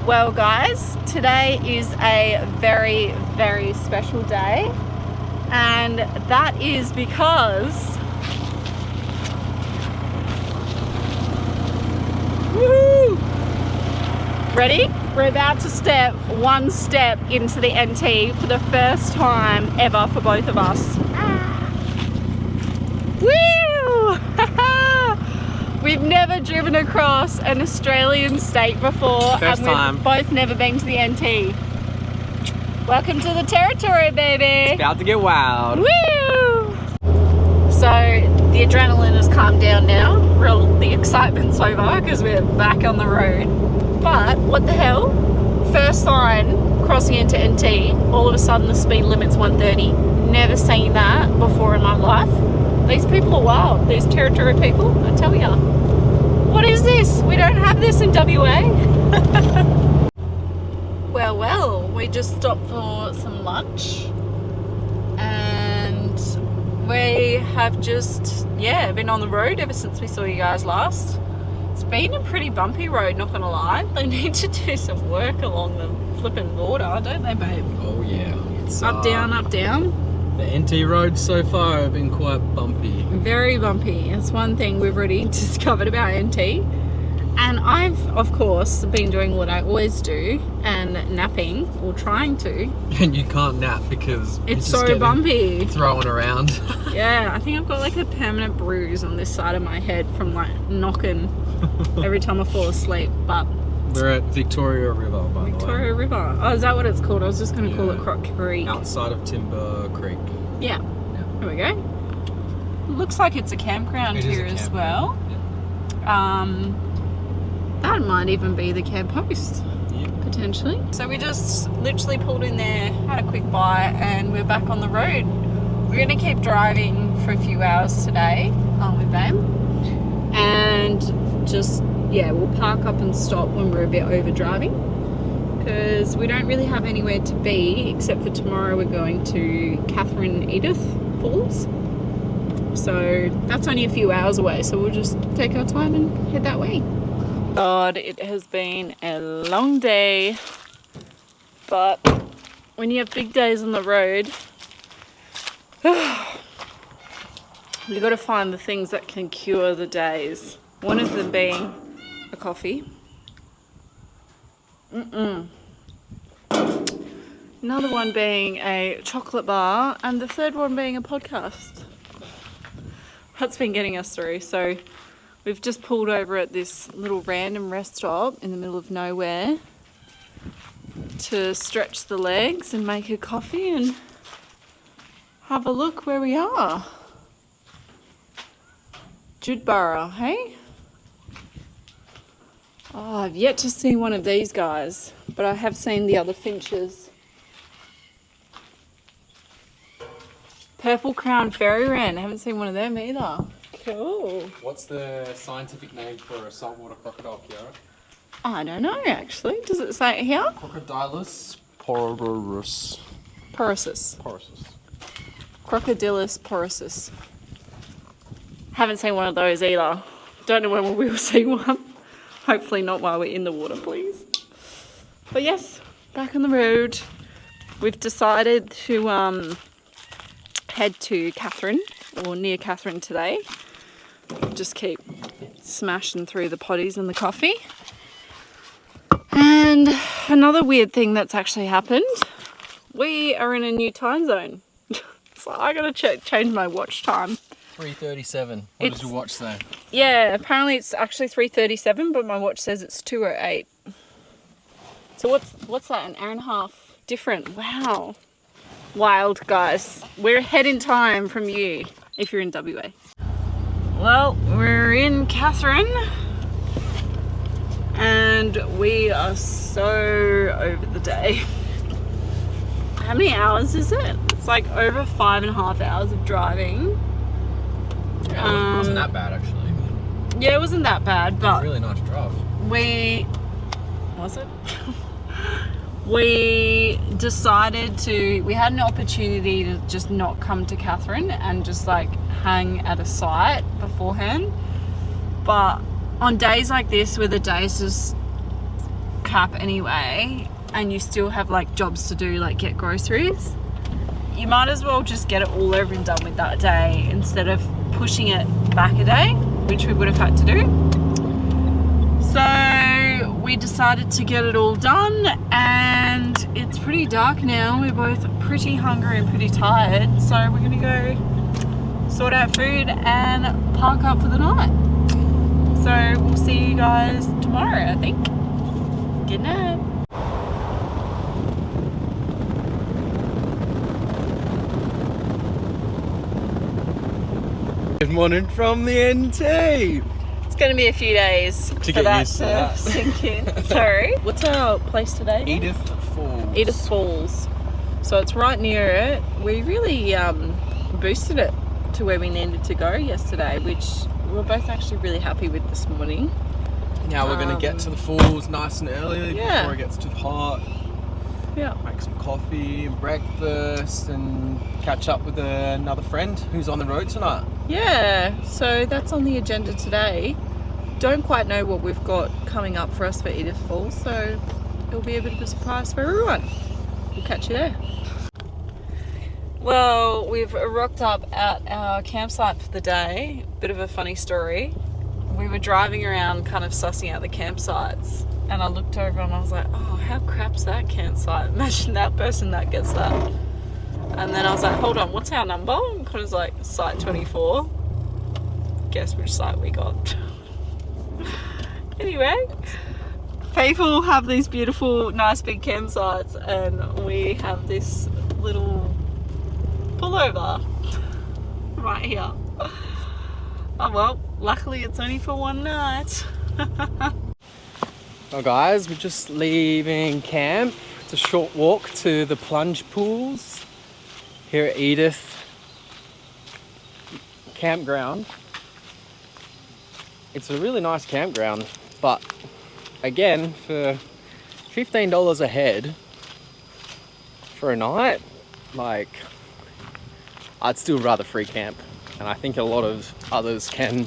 Well guys, today is a very, very special day, and that is because woo! Ready? We're about to step one step into the NT for the first time ever for both of us. Woo! We've never driven across an Australian state before, First time. We've both never been to the NT. Welcome to the territory, baby. It's about to get wild. Woo! So the adrenaline has calmed down now. The excitement's over because we're back on the road. But what the hell? First sign crossing into NT, all of a sudden the speed limit's 130. Never seen that before in my life. These people are wild. These territory people, I tell ya. What is this? We don't have this in WA. Well, we just stopped for some lunch and we have just, been on the road ever since we saw you guys last. It's been a pretty bumpy road, not gonna lie. They need to do some work along the flipping border, don't they, babe? Oh yeah. It's Up, down, up, down. The NT roads so far have been quite bumpy. Very bumpy. That's one thing we've already discovered about NT. And I've, of course, been doing what I always do and napping, or trying to. And you can't nap because It's so bumpy. Thrown around. Yeah, I think I've got like a permanent bruise on this side of my head from like knocking every time I fall asleep. But We're at Victoria River, by the way. Victoria River. Oh, is that what it's called? I was just going to call it croc-free. Outside of Timber Creek. Yeah. There we go. Looks like it's a campground here as well. Yeah. That might even be the camp post. Yep. Potentially. So we just literally pulled in there, had a quick bite, and we're back on the road. We're going to keep driving for a few hours today, aren't we, babe? And just, we'll park up and stop when we're a bit over driving, because we don't really have anywhere to be except for tomorrow we're going to Katherine, Edith Falls. So that's only a few hours away, so we'll just take our time and head that way. God, it has been a long day, but when you have big days on the road, you've got to find the things that can cure the days. One of them being a coffee. Another one being a chocolate bar, and the third one being a podcast. That's been getting us through. So we've just pulled over at this little random rest stop in the middle of nowhere to stretch the legs and make a coffee and have a look where we are. Judborough, hey? Oh, I've yet to see one of these guys, but I have seen the other finches. Purple crown fairy wren. I haven't seen one of them either. Cool. What's the scientific name for a saltwater crocodile, Kiara? I don't know, actually. Does it say it here? Crocodilus porosus. Porosus. Porosus. Crocodilus porosus. Haven't seen one of those either. Don't know when we will see one. Hopefully not while we're in the water, please. But yes, back on the road. We've decided to head to Katherine, or near Katherine today. Just keep smashing through the potties and the coffee. And another weird thing that's actually happened, we are in a new time zone. So I gotta change my watch time. 3:37. What does your watch say? Yeah, apparently it's actually 3:37, but my watch says it's 2:08. So what's that, an hour and a half different? Wow. Wild, guys. We're ahead in time from you if you're in WA. Well, we're in Katherine and we are so over the day. How many hours is it? It's like over 5.5 hours of driving. Yeah, it wasn't that bad actually. Yeah, it wasn't that bad, but Really nice drive. Was it? We decided we had an opportunity to just not come to Katherine and just like hang at a site beforehand. But on days like this where the days just cap anyway, and you still have like jobs to do, like get groceries, you might as well just get it all over and done with that day instead of pushing it back a day, which we would have had to do. So we decided to get it all done, and it's pretty dark now. We're both pretty hungry and pretty tired, so we're gonna go sort out food and park up for the night. So we'll see you guys tomorrow, I think. Good night. Good morning from the NT. It's going to be a few days To for get that used to to that. sink in. Sorry. What's our place today? Edith Falls. Edith Falls. So it's right near it. We really boosted it to where we needed to go yesterday, which we're both actually really happy with this morning. Now we're going to get to the falls nice and early before it gets too hot. Yeah. Make some coffee and breakfast and catch up with another friend who's on the road tonight. Yeah, so that's on the agenda today. Don't quite know what we've got coming up for us for Edith Falls, so it'll be a bit of a surprise for everyone. We'll catch you there. Well, we've rocked up at our campsite for the day. Bit of a funny story. We were driving around kind of sussing out the campsites, and I looked over and I was like, oh, how crap's that campsite? Imagine that person that gets that. And then I was like, hold on, what's our number? And Connor's like, site 24. Guess which site we got. Anyway, people have these beautiful, nice big campsites, and we have this little pullover right here. Oh well, luckily it's only for one night. Well guys, we're just leaving camp. It's a short walk to the plunge pools here at Edith Campground. It's a really nice campground, but again, for $15 a head for a night, like, I'd still rather free camp, and I think a lot of others can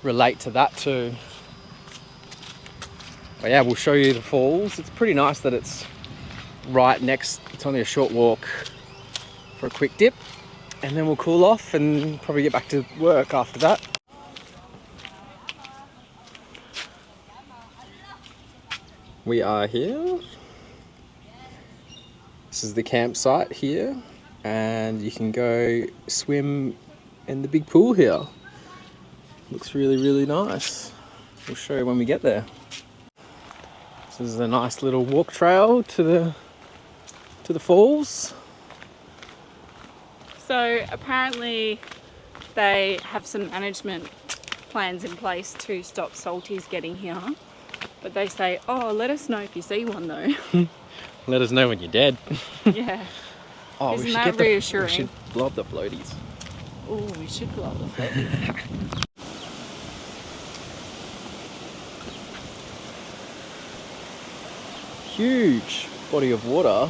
relate to that too. But yeah, we'll show you the falls. It's pretty nice that it's right next, it's only a short walk for a quick dip, and then we'll cool off and probably get back to work after that. We are here. This is the campsite here, and you can go swim in the big pool here. Looks really, really nice. We'll show you when we get there. This is a nice little walk trail to the falls. So apparently they have some management plans in place to stop salties getting here. But they say, oh, let us know if you see one though. Let us know when you're dead. Yeah. Oh, Isn't we should that get reassuring? We should blow up the floaties. Oh, we should blow the floaties. Huge body of water.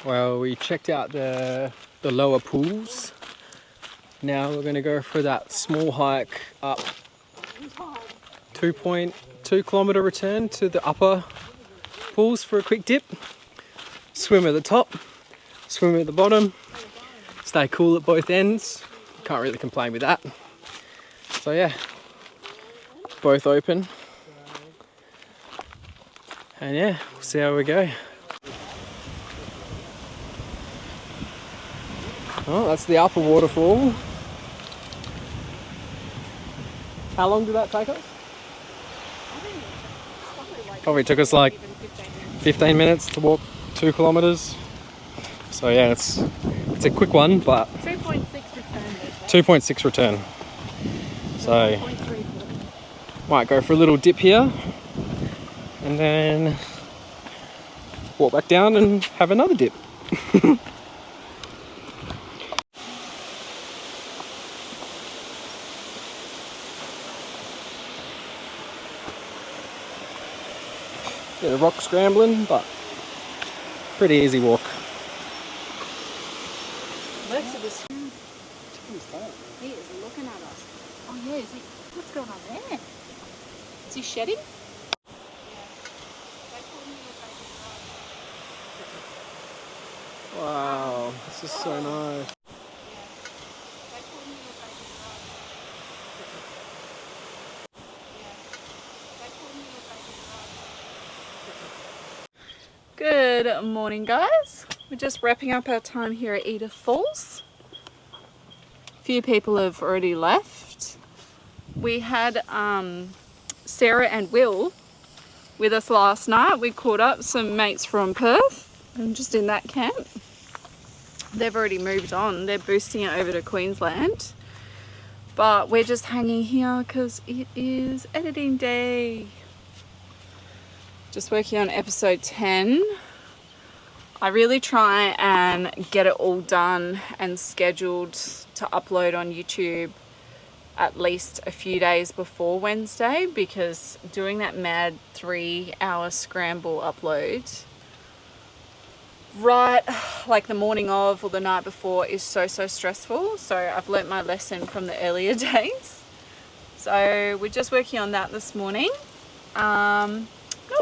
Well, we checked out the lower pools. Now we're going to go for that small hike up 2.2 kilometre return to the upper pools for a quick dip. Swim at the top, swim at the bottom, stay cool at both ends. Can't really complain with that. So yeah, both open. And yeah, we'll see how we go. Oh, that's the upper waterfall. How long did that take us? Probably took us like 15 minutes to walk 2 kilometres. So yeah, it's a quick one, but 2.6 return. 2.6 return. So might go for a little dip here and then walk back down and have another dip. Bit of rock scrambling, but pretty easy walk. Most of this He is looking at us. Oh yeah, is he? What's going on there? Is he shedding? Wow, this is so nice. Good morning, guys. We're just wrapping up our time here at Edith Falls. A few people have already left. We had Sarah and Will with us last night. We caught up some mates from Perth and just in that camp. They've already moved on. They're boosting it over to Queensland. But we're just hanging here because it is editing day. Just working on episode 10. I really try and get it all done and scheduled to upload on YouTube at least a few days before Wednesday, because doing that mad 3-hour scramble upload right like the morning of or the night before is so stressful. So I've learnt my lesson from the earlier days. So we're just working on that this morning. Not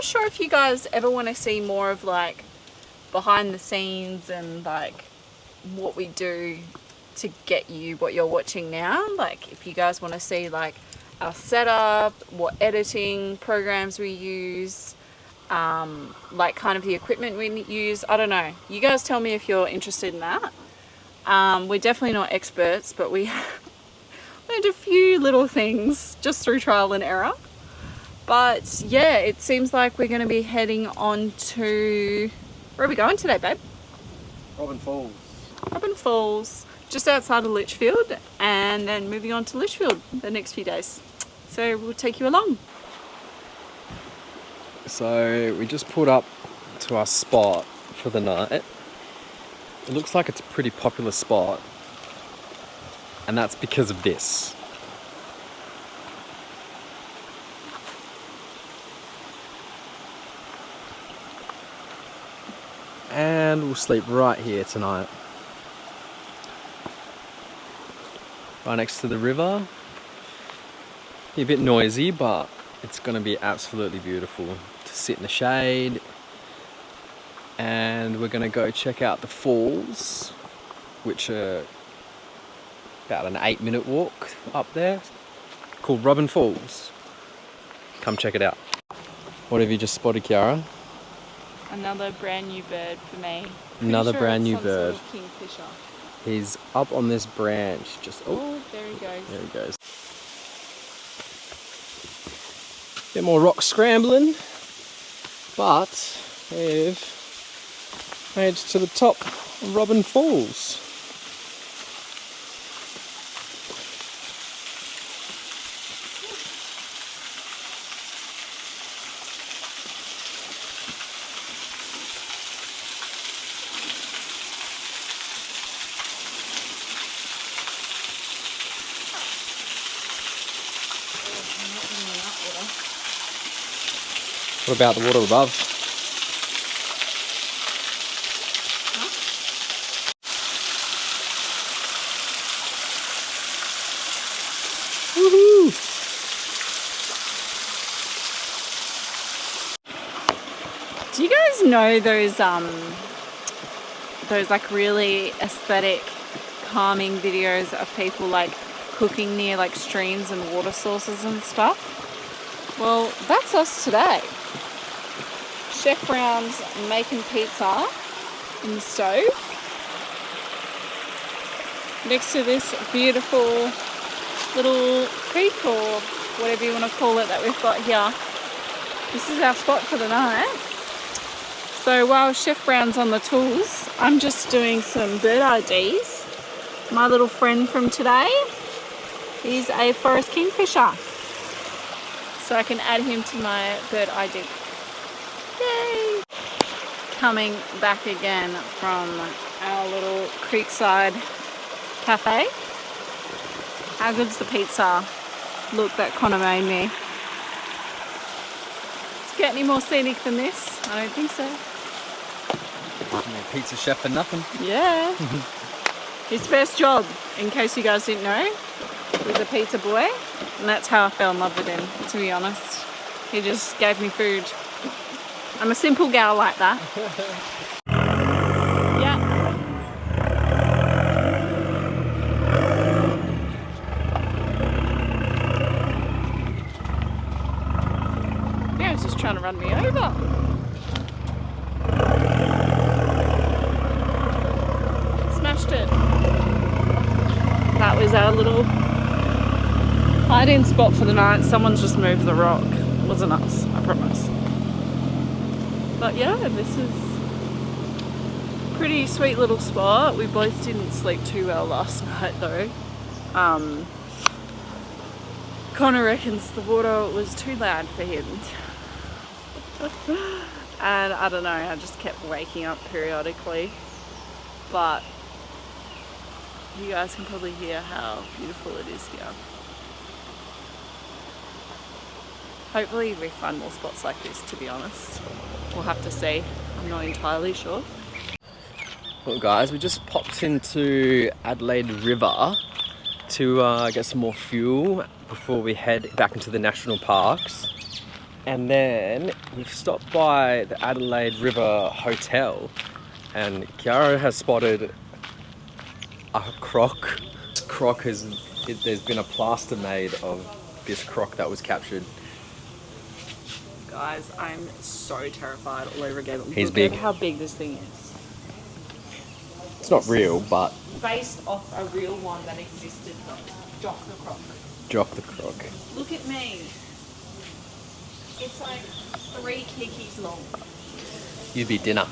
sure if you guys ever want to see more of like behind the scenes and like what we do to get you what you're watching now. Like if you guys want to see like our setup, what editing programs we use, like kind of the equipment we use. I don't know. You guys tell me if you're interested in that. We're definitely not experts, but we learned a few little things just through trial and error. But yeah, it seems like we're going to be heading on to... Where are we going today, babe? Robin Falls. Robin Falls, just outside of Litchfield, and then moving on to Litchfield the next few days. So we'll take you along. So we just pulled up to our spot for the night. It looks like it's a pretty popular spot, and that's because of this. And we'll sleep right here tonight. Right next to the river. Be a bit noisy, but it's going to be absolutely beautiful to sit in the shade. And we're going to go check out the falls, which are about an 8-minute walk up there, called Robin Falls. Come check it out. What have you just spotted, Kiara? Another brand new bird for me. Another brand new bird. Sort of kingfisher. He's up on this branch. Just Oh, there he goes. There he goes. Bit more rock scrambling, but we've made it to the top of Robin Falls. What about the water above? Woohoo! Do you guys know those like really aesthetic, calming videos of people like cooking near like streams and water sources and stuff? Well, that's us today. Chef Brown's making pizza in the stove next to this beautiful little creek or whatever you want to call it that we've got here. This is our spot for the night. So while Chef Brown's on the tools, I'm just doing some bird IDs. My little friend from today, he's a forest kingfisher. So I can add him to my bird ID. Yay! Coming back again from our little creekside cafe. How good's the pizza? Look, that Connor made me. Does it get any more scenic than this? I don't think so. Pizza chef for nothing. Yeah. His first job, in case you guys didn't know, was a pizza boy. And that's how I fell in love with him, to be honest. He just gave me food. I'm a simple gal like that. Yeah. Yeah, he's just trying to run me over. Smashed it. That was our little hide-in spot for the night. Someone's just moved the rock. It wasn't us, I promise. But yeah, this is a pretty sweet little spot. We both didn't sleep too well last night though. Connor reckons the water was too loud for him. And I don't know, I just kept waking up periodically. But you guys can probably hear how beautiful it is here. Hopefully we find more spots like this, to be honest. We'll have to see. I'm not entirely sure. Well guys, we just popped into Adelaide River to get some more fuel before we head back into the national parks. And then we've stopped by the Adelaide River Hotel and Kiara has spotted a croc. There's been a plaster made of this croc that was captured. Guys, I'm so terrified all over again. He's Look big. at how big this thing is. It's not real, but Based off a real one that existed though. Jock the croc. Jock the croc. Look at me. It's like 3 kikis long. You'd be dinner.